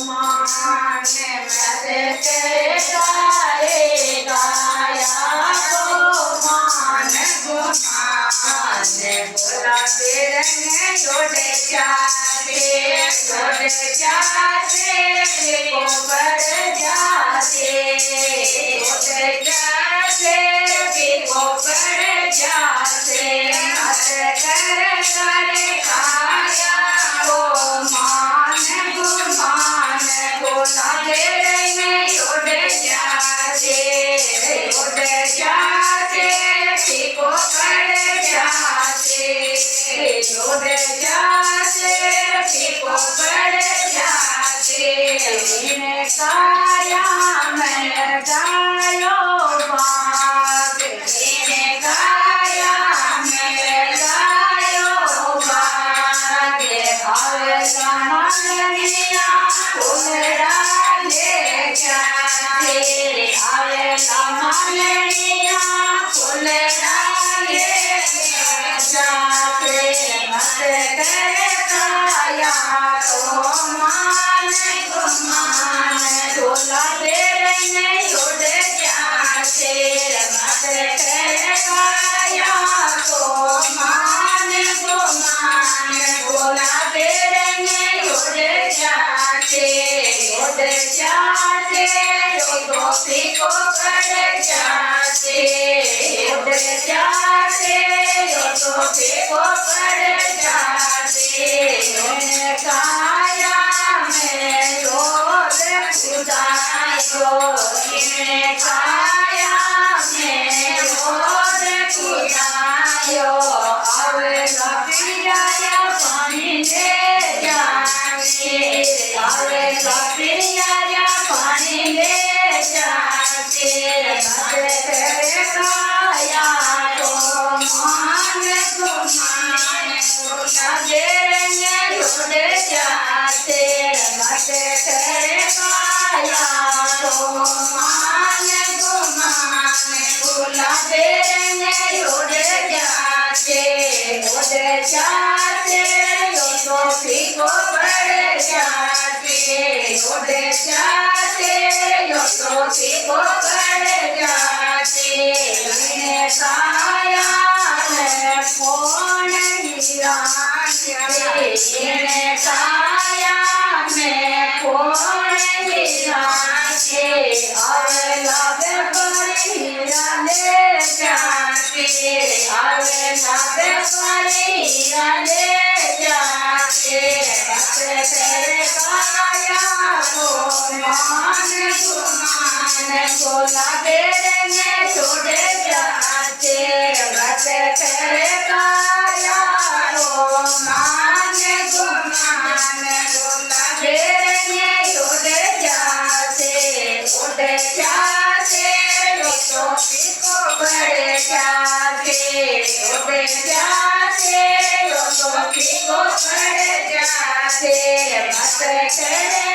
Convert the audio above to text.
माने मत तेरे गाए गाया को मान गुमाने बोला तेरे में जोड़े जाते को बढ़ जाते को बढ़ जाते मत कर खाया को मान गुमान बोला तेरे में उड़ जाते को बढ़ जाते उड़ जाते को बढ़ जाते इन्हें काया मैं गायो बाग इन्हें काया मैं गायो बाग आवेला मांगनिया उमरा ले जाते आवेला मांगनिया उमरा ले जाते मत करे काया तो मान गुमान बोला तेरे में उड़ जाते मत करे काया तो मान गुमान बोला तेरे में उड़ जाते टोपी को पड़ जाते उड़ जाते टोपी को पड़ जाते काया में रोज खुदायो काया में रोज खुदायो आवेला पिया पानी ले जाते आवेला पिया पानी ले जाते मत तेरे काया तो मान गुमान बोला तेरे में उड़ जाते मत तेरे काया तो मान गुमान बोला तेरे में उड़ जाते टोपी को पड़ जाते उड़ जाते टोपी को पड़ जाते मैंने काया है कौन हीराते मैंने काया में कौन हीराते आवेला बेपर हीरा ले जाते आवेला बेपर हीरा ले जाते मत तेरे काया को मान गुमान बोला तेरे में छोड़ जाते मत तेरे काया को मान गुमान बोला तेरे में उड़ जाते टोपी को बढ़ जाते उड़ जाते टोपी को बढ़ जाते मत तेरे